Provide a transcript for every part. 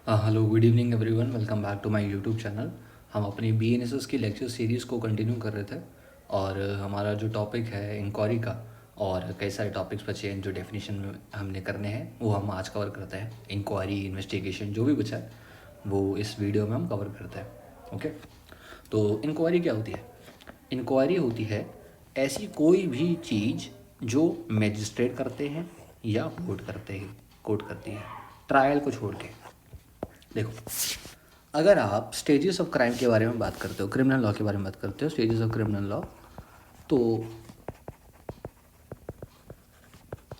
Hello good evening everyone, welcome back to my YouTube channel. हम अपनी BNSS की lecture series को continue कर रहे थे और हमारा जो टॉपिक है इंक्वायरी का, और कई सारे टॉपिक्स बचे हैं जो डेफिनेशन में हमने करने हैं, वो हम आज कवर करते हैं। इंक्वायरी, इन्वेस्टिगेशन जो भी बचा है वो इस वीडियो में हम कवर करते हैं। ओके, तो इंक्वायरी क्या होती है? इंक्वायरी होती है ऐसी कोई भी चीज़ जो मैजिस्ट्रेट करते हैं या कोर्ट करती है, ट्रायल को छोड़ के। देखो, अगर आप स्टेजेस ऑफ क्राइम के बारे में बात करते हो, क्रिमिनल लॉ के बारे में बात करते हो, स्टेजेस ऑफ क्रिमिनल लॉ, तो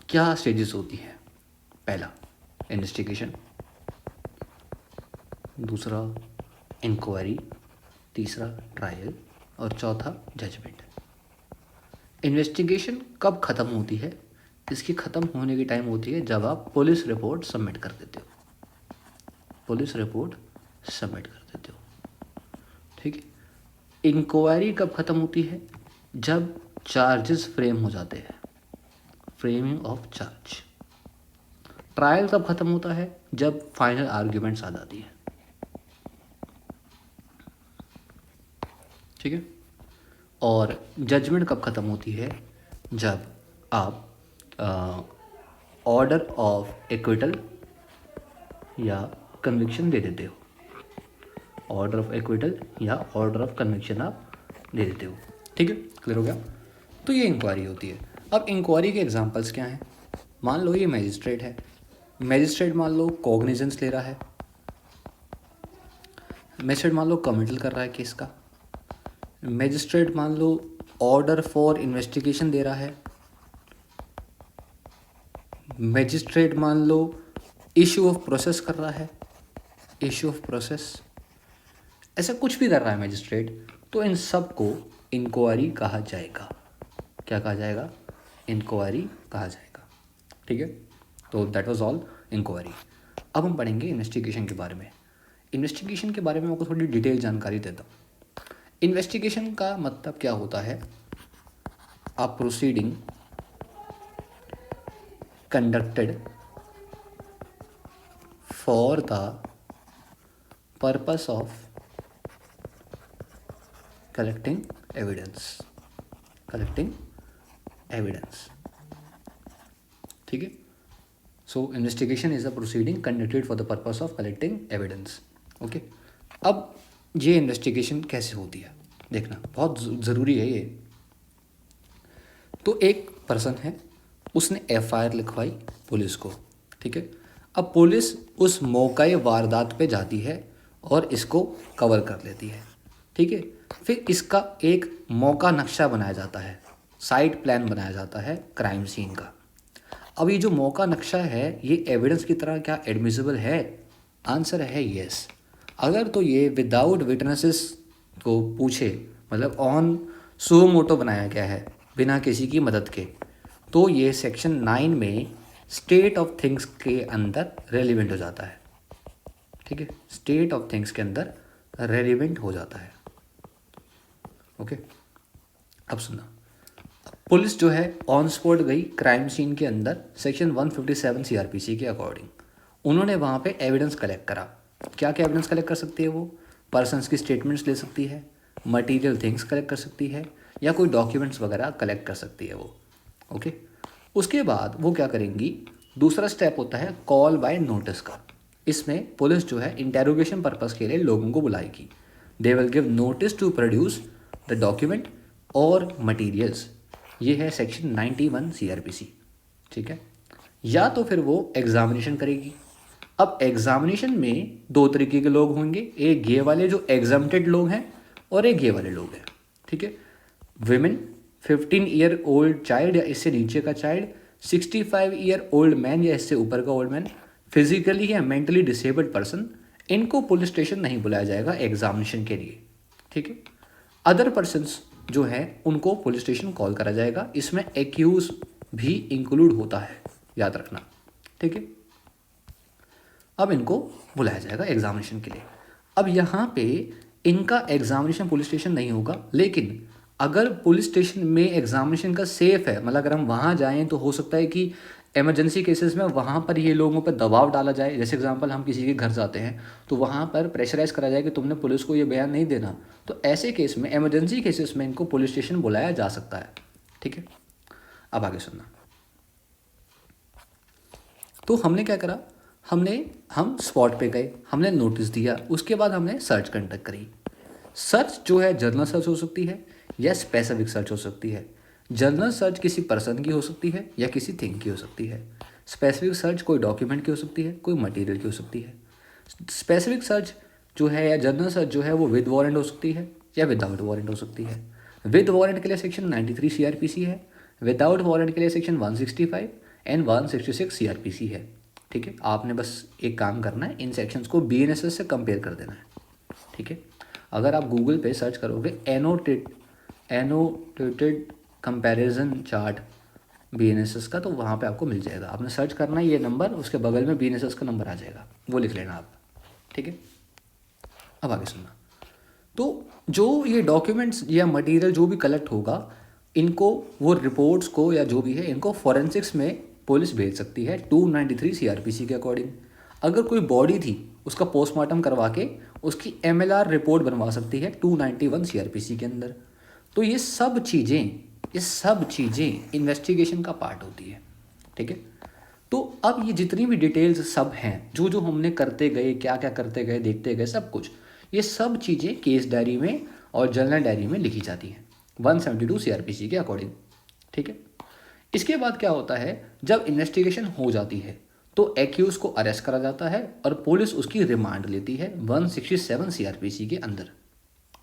क्या स्टेजेस होती है? पहला इन्वेस्टिगेशन, दूसरा इंक्वायरी, तीसरा ट्रायल और चौथा जजमेंट। इन्वेस्टिगेशन कब ख़त्म होती है? इसकी ख़त्म होने की टाइम होती है जब आप पुलिस रिपोर्ट सबमिट कर देते हो। पुलिस रिपोर्ट सबमिट कर देते हो, ठीक है। इंक्वायरी कब ख़त्म होती है? जब चार्जेस फ्रेम हो जाते हैं, फ्रेमिंग ऑफ चार्ज। ट्रायल कब ख़त्म होता है? जब फाइनल आर्ग्यूमेंट्स आ जाती है, ठीक है। और जजमेंट कब ख़त्म होती है? जब आप ऑर्डर ऑफ एक्विटल या कन्विक्शन दे देते हो। ऑर्डर ऑफ एक्विटल या ऑर्डर ऑफ कन्विक्शन आप दे देते हो, ठीक है। क्लियर हो गया? तो ये इंक्वायरी होती है। अब इंक्वायरी के एग्जांपल्स क्या हैं? मान लो ये मैजिस्ट्रेट है, मैजिस्ट्रेट मान लो कॉग्निजेंस ले रहा है, मैजिस्ट्रेट मान लो कमिटल कर रहा है केस का, मैजिस्ट्रेट मान लो ऑर्डर फॉर इन्वेस्टिगेशन दे रहा है, मैजिस्ट्रेट मान लो इशू ऑफ प्रोसेस कर रहा है, इशू ऑफ प्रोसेस, ऐसा कुछ भी कर रहा है मैजिस्ट्रेट, तो इन सब को इंक्वायरी कहा जाएगा। क्या कहा जाएगा? इंक्वायरी कहा जाएगा, ठीक है। तो दैट वाज ऑल इंक्वायरी। अब हम पढ़ेंगे इन्वेस्टिगेशन के बारे में। इन्वेस्टिगेशन के बारे में आपको थोड़ी डिटेल जानकारी देता हूँ। इन्वेस्टिगेशन का मतलब क्या होता है? A proceeding conducted for the purpose of collecting evidence, ठीक है। So investigation is a proceeding conducted for the purpose of collecting evidence. Okay, अब ये इन्वेस्टिगेशन कैसे होती है देखना बहुत ज़रूरी है ये। तो एक पर्सन है, उसने एफआईआर लिखवाई पुलिस को, ठीक है। अब पुलिस उस मौका वारदात पे जाती है और इसको कवर कर लेती है, ठीक है। फिर इसका एक मौका नक्शा बनाया जाता है, साइट प्लान बनाया जाता है क्राइम सीन का। अब ये जो मौका नक्शा है ये एविडेंस की तरह क्या एडमिसिबल है? आंसर है येस। अगर तो ये विदाउट विटनेसेस को पूछे, मतलब ऑन सो मोटो बनाया गया है, बिना किसी की मदद के, तो ये सेक्शन 9 में स्टेट ऑफ थिंग्स के अंदर रेलिवेंट हो जाता है, ठीक है। स्टेट ऑफ थिंग्स के अंदर रेलिवेंट हो जाता है, ओके। अब सुना, पुलिस जो है ऑन स्पॉट गई क्राइम सीन के अंदर, सेक्शन 157 सीआरपीसी के अकॉर्डिंग उन्होंने वहाँ पे एविडेंस कलेक्ट करा। क्या क्या एविडेंस कलेक्ट कर सकती है वो? पर्सन्स की स्टेटमेंट्स ले सकती है, मटेरियल थिंग्स कलेक्ट कर सकती है, या कोई डॉक्यूमेंट्स वगैरह कलेक्ट कर सकती है वो, ओके। उसके बाद वो क्या करेंगी? दूसरा स्टेप होता है कॉल बाय नोटिस का। इसमें पुलिस जो है इंटेरोगेशन पर्पज़ के लिए लोगों को बुलाएगी। They will give notice to produce the document और मटीरियल्स। ये है सेक्शन 91 सीआरपीसी, ठीक है। या तो फिर वो एग्जामिनेशन करेगी। अब एग्जामिनेशन में दो तरीके के लोग होंगे, एक ये वाले जो एग्जाम्प्टेड लोग हैं और एक ये वाले लोग हैं, ठीक है। विमेन, 15 ईयर ओल्ड चाइल्ड या इससे नीचे का चाइल्ड, 65 ईयर ओल्ड मैन या इससे ऊपर का ओल्ड मैन, फिजिकली या मेंटली डिसेबल्ड पर्सन, इनको पुलिस स्टेशन नहीं बुलाया जाएगा एग्जामिनेशन के लिए, ठीक है। अदर पर्सन्स जो हैं उनको पुलिस स्टेशन कॉल करा जाएगा। इसमें एक्यूज भी इंक्लूड होता है, याद रखना, ठीक है। अब इनको बुलाया जाएगा एग्जामिनेशन के लिए। अब यहाँ पे इनका एग्जामिनेशन पुलिस स्टेशन नहीं होगा, लेकिन अगर पुलिस स्टेशन में एग्जामिनेशन का सेफ है, मतलब अगर हम वहाँ जाएं तो हो सकता है कि इमरजेंसी केसेस में वहाँ पर ये लोगों पर दबाव डाला जाए। जैसे एग्जांपल, हम किसी के घर जाते हैं तो वहाँ पर प्रेशराइज करा जाए कि तुमने पुलिस को ये बयान नहीं देना। तो ऐसे केस में, इमरजेंसी केसेस में, इनको पुलिस स्टेशन बुलाया जा सकता है। ठीक है, अब आगे सुनना। तो हमने क्या करा, हम स्पॉट पे गए, हमने नोटिस दिया, उसके बाद हमने सर्च कंडक्ट करी। सर्च जो है जनरल सर्च हो सकती है या स्पेसिफिक सर्च हो सकती है। जनरल सर्च किसी पर्सन की हो सकती है या किसी थिंग की हो सकती है। स्पेसिफिक सर्च कोई डॉक्यूमेंट की हो सकती है, कोई मटेरियल की हो सकती है। स्पेसिफिक सर्च जो है या जनरल सर्च जो है वो विद वारंट हो सकती है या विदाउट वारंट हो सकती है। विद वारंट के लिए सेक्शन 93 CRPC है, विदाउट वारंट के लिए सेक्शन 165 एंड 166 CRPC है। ठीक है, आपने बस एक काम करना है, इन सेक्शंस को BNSS से कंपेयर कर देना है। ठीक है, अगर आप गूगल पे सर्च करोगे एनोटेटेड कंपैरिजन चार्ट BNSS का, तो वहाँ पे आपको मिल जाएगा। आपने सर्च करना है ये नंबर, उसके बगल में BNSS का नंबर आ जाएगा, वो लिख लेना आप। ठीक है, अब आगे सुनना। तो जो ये डॉक्यूमेंट्स या मटेरियल जो भी कलेक्ट होगा, इनको, वो रिपोर्ट्स को या जो भी है, इनको फॉरेंसिक्स में पुलिस भेज सकती है 293 CRPC के अकॉर्डिंग। अगर कोई बॉडी थी, उसका पोस्टमार्टम करवा के उसकी MLR रिपोर्ट बनवा सकती है 291 CRPC के अंदर। तो ये सब चीज़ें इन्वेस्टिगेशन का पार्ट होती है। ठीक है, तो अब ये जितनी भी डिटेल्स सब हैं, जो जो हमने करते गए, क्या क्या करते गए, देखते गए, सब कुछ, ये सब चीज़ें केस डायरी में और जर्नल डायरी में लिखी जाती हैं 172 CRPC के अकॉर्डिंग। ठीक है, इसके बाद क्या होता है, जब इन्वेस्टिगेशन हो जाती है तो एक्यूज को अरेस्ट करा जाता है और पुलिस उसकी रिमांड लेती है 167 CRPC के अंदर।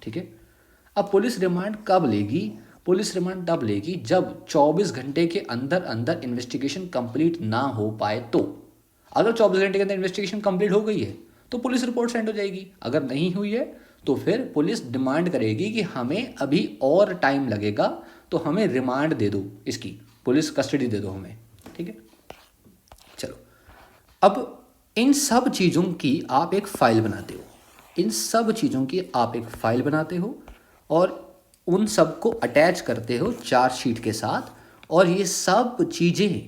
ठीक है, अब पुलिस रिमांड कब लेगी? पुलिस रिमांड तब लेगी जब 24 घंटे के अंदर अंदर इन्वेस्टिगेशन कंप्लीट ना हो पाए तो। अगर 24 घंटे के अंदर इन्वेस्टिगेशन कंप्लीट हो गई है तो पुलिस रिपोर्ट सेंड हो जाएगी। अगर नहीं हुई है तो फिर पुलिस डिमांड करेगी कि हमें अभी और टाइम लगेगा, तो हमें रिमांड दे दो, इसकी पुलिस कस्टडी दे दो हमें। ठीक है, चलो, अब इन सब चीज़ों की आप एक फ़ाइल बनाते हो, इन सब चीज़ों की आप एक फ़ाइल बनाते हो और उन सब को अटैच करते हो चार्जशीट के साथ, और ये सब चीज़ें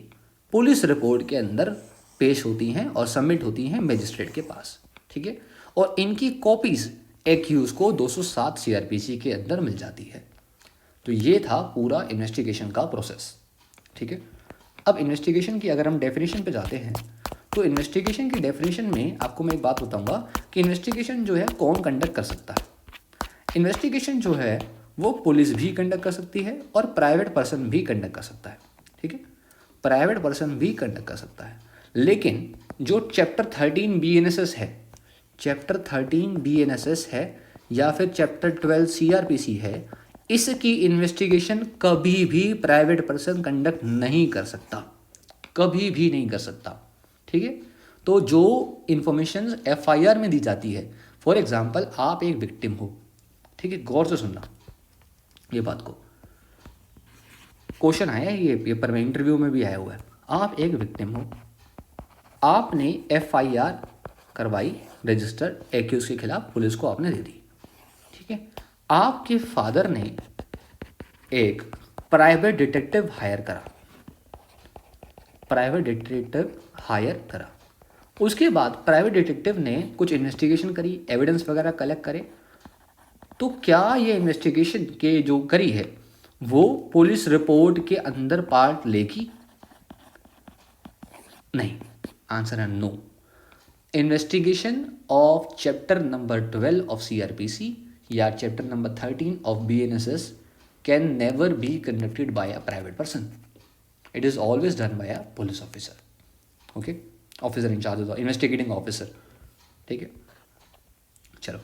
पुलिस रिपोर्ट के अंदर पेश होती हैं और सबमिट होती हैं मजिस्ट्रेट के पास। ठीक है, और इनकी कॉपीज़ एक्यूज को 207 CRPC के अंदर मिल जाती है। तो ये था पूरा इन्वेस्टिगेशन का प्रोसेस। ठीक है, अब इन्वेस्टिगेशन की अगर हम डेफिनेशन पे जाते हैं, तो इन्वेस्टिगेशन की डेफिनेशन में आपको मैं एक बात बताऊंगा कि इन्वेस्टिगेशन जो है कौन कंडक्ट कर सकता है। इन्वेस्टिगेशन जो है वो पुलिस भी कंडक्ट कर सकती है और प्राइवेट पर्सन भी कंडक्ट कर सकता है। ठीक है, प्राइवेट पर्सन भी कंडक्ट कर सकता है, लेकिन जो चैप्टर 13 BNSS है, चैप्टर 13 BNSS है या फिर चैप्टर 12 CRPC है, इसकी इन्वेस्टिगेशन कभी भी प्राइवेट पर्सन कंडक्ट नहीं कर सकता, कभी भी नहीं कर सकता। ठीक है, तो जो इन्फॉर्मेशन FIR में दी जाती है, फॉर एग्जाम्पल आप एक विक्टिम हो, ठीक है, गौर से सुनना ये बात को, क्वेश्चन आया है ये पेपर में, इंटरव्यू में भी आया हुआ है। आप एक विक्टिम हो, आपने FIR करवाई, रजिस्टर एक्यूज के खिलाफ पुलिस को आपने दे दी। ठीक है, आपके फादर ने एक प्राइवेट डिटेक्टिव हायर करा, प्राइवेट डिटेक्टिव हायर करा। उसके बाद प्राइवेट डिटेक्टिव ने कुछ इन्वेस्टिगेशन करी, एविडेंस वगैरह कलेक्ट करे, तो क्या ये इन्वेस्टिगेशन के जो करी है वो पुलिस रिपोर्ट के अंदर पार्ट लेगी? नहीं, आंसर है no. Investigation of chapter number 12 of CRPC या chapter number 13 of BNSS can never be conducted by a private person, it is always done by a police officer. Okay, officer in-charge of investigating officer. ठीक है, चलो,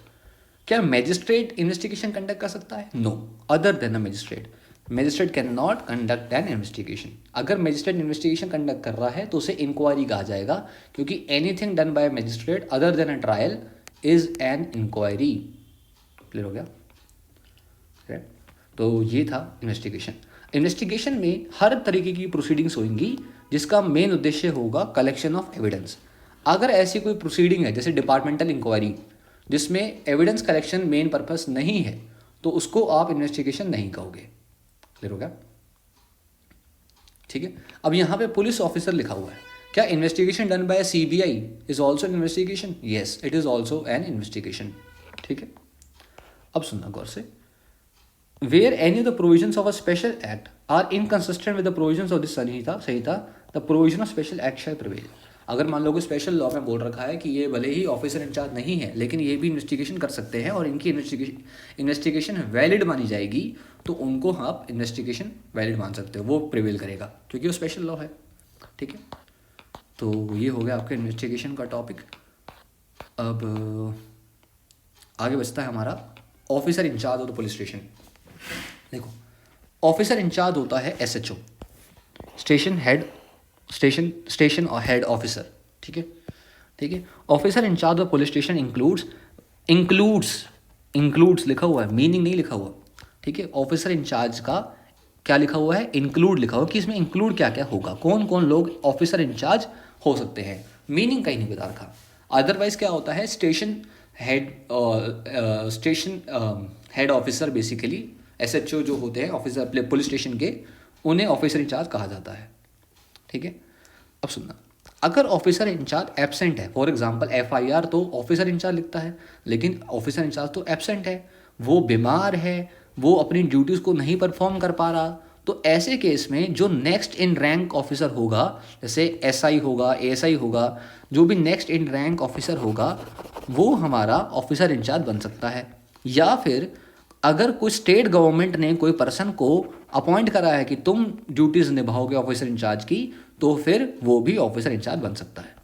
क्या magistrate investigation conduct कर सकता है? No, other than a magistrate, magistrate can not conduct an investigation. अगर magistrate investigation conduct कर रहा है तो उसे इंक्वायरी कहा जाएगा, क्योंकि anything done by magistrate other than a trial is an inquiry. Clear हो गया? तो ये था इन्वेस्टिगेशन। इन्वेस्टिगेशन में हर तरीके की प्रोसीडिंग्स होंगी जिसका मेन उद्देश्य होगा कलेक्शन ऑफ एविडेंस। अगर ऐसी कोई प्रोसीडिंग है जैसे डिपार्टमेंटल इंक्वायरी जिसमें एविडेंस कलेक्शन मेन पर्पस नहीं है, तो उसको आप इन्वेस्टिगेशन नहीं कहोगे। क्लियर हो गया? ठीक है। अब यहाँ पे पुलिस ऑफिसर लिखा हुआ है, क्या investigation done by CBI is also an investigation? Yes, it is also an investigation. ठीक है, अब सुनना गौर से, where any of the provisions of a special act are inconsistent with the provisions of this Sanhita the provision of special act shall prevail. अगर मान लो कि special law में बोल रखा है कि ये भले ही ऑफिसर इंचार्ज नहीं है लेकिन ये भी इन्वेस्टिगेशन कर सकते हैं और इनकी इन्वेस्टिगेशन वैलिड मानी जाएगी, तो उनको आप इन्वेस्टिगेशन वैलिड मान सकते हो, वो प्रिवेल करेगा क्योंकि वो स्पेशल लॉ है। ठीक है, तो ये हो गया आपका इन्वेस्टिगेशन का टॉपिक। अब आगे बचता है हमारा officer in-charge of the police station. देखो, ऑफिसर इंचार्ज होता है SHO, स्टेशन और हेड ऑफिसर। ठीक है, ठीक है। Officer in-charge of police station includes लिखा हुआ है, मीनिंग नहीं लिखा हुआ। ठीक है, ऑफिसर इंचार्ज का क्या लिखा हुआ है? इंक्लूड लिखा हुआ कि इसमें इंक्लूड क्या क्या होगा, कौन कौन लोग ऑफिसर इंचार्ज हो सकते हैं, मीनिंग कहीं नहीं बता रखा। अदरवाइज क्या होता है, station head officer basically SHO जो होते हैं ऑफिसर पुलिस स्टेशन के, उन्हें ऑफिसर इंचार्ज कहा जाता है। ठीक है, अब सुनना, अगर ऑफिसर इंचार्ज एब्सेंट है, फॉर एग्जांपल FIR तो ऑफिसर इंचार्ज लिखता है लेकिन ऑफिसर इंचार्ज तो एब्सेंट है, वो बीमार है, वो अपनी ड्यूटीज़ को नहीं परफॉर्म कर पा रहा, तो ऐसे केस में जो नेक्स्ट इन रैंक ऑफिसर होगा, जैसे SI होगा, ASI होगा, जो भी नेक्स्ट इन रैंक ऑफिसर होगा वो हमारा ऑफिसर इंचार्ज बन सकता है। या फिर अगर कोई स्टेट गवर्नमेंट ने कोई पर्सन को अपॉइंट करा है कि तुम ड्यूटीज़ निभाओगे ऑफिसर इंचार्ज की, तो फिर वो भी ऑफिसर इंचार्ज बन सकता है।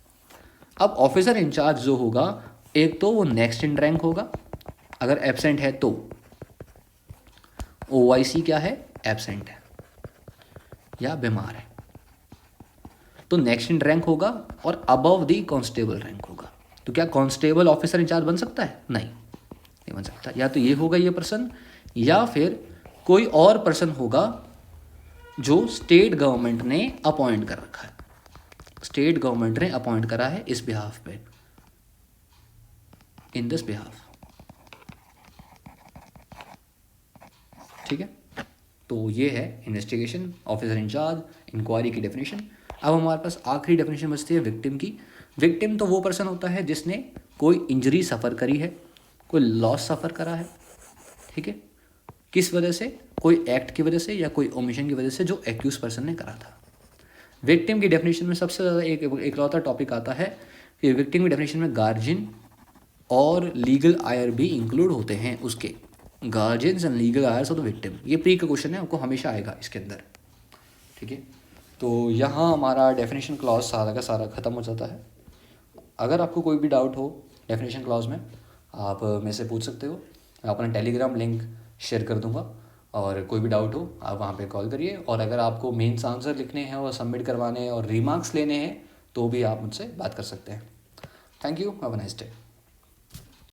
अब ऑफिसर इंचार्ज जो होगा, एक तो वो नेक्स्ट इन रैंक होगा, अगर एब्सेंट है तो OIC क्या है, एब्सेंट है या बीमार है, तो नेक्स्ट इन रैंक होगा और अबव दी कांस्टेबल रैंक होगा। तो क्या कांस्टेबल ऑफिसर इंचार्ज बन सकता है? नहीं बन सकता। या तो ये होगा ये पर्सन, या फिर कोई और पर्सन होगा जो स्टेट गवर्नमेंट ने अपॉइंट कर रखा है, स्टेट गवर्नमेंट ने अपॉइंट करा है इस बिहाफ पे, इन दिस बिहाफ। ठीक है, तो ये है इन्वेस्टिगेशन, ऑफिसर इंचार्ज, इंक्वायरी की डेफिनेशन। अब हमारे पास आखिरी डेफिनेशन बचती है विक्टिम की। विक्टिम तो वो पर्सन होता है जिसने कोई इंजरी सफ़र करी है, कोई लॉस सफ़र करा है। ठीक है, किस वजह से? कोई एक्ट की वजह से या कोई ओमिशन की वजह से जो एक्यूज पर्सन ने करा था। विक्टिम की डेफिनेशन में सबसे ज़्यादा एक लौता टॉपिक आता है कि विक्टिम की डेफिनेशन में गार्जियन और लीगल आयर भी इंक्लूड होते हैं उसके, guardians and legal Aires of the victim. ये प्री का क्वेश्चन है, आपको हमेशा आएगा इसके अंदर। ठीक है, तो यहाँ हमारा डेफिनेशन क्लॉज सारा का सारा ख़त्म हो जाता है। अगर आपको कोई भी डाउट हो डेफिनेशन क्लॉज में, आप मेरे से पूछ सकते हो। मैं अपना टेलीग्राम लिंक शेयर कर दूंगा और कोई भी डाउट हो आप वहाँ पे कॉल करिए। और अगर आपको मेंस आंसर लिखने हैं और सबमिट करवाने हैं और रिमार्क्स लेने हैं तो भी आप मुझसे बात कर सकते हैं। Thank you, have a nice day.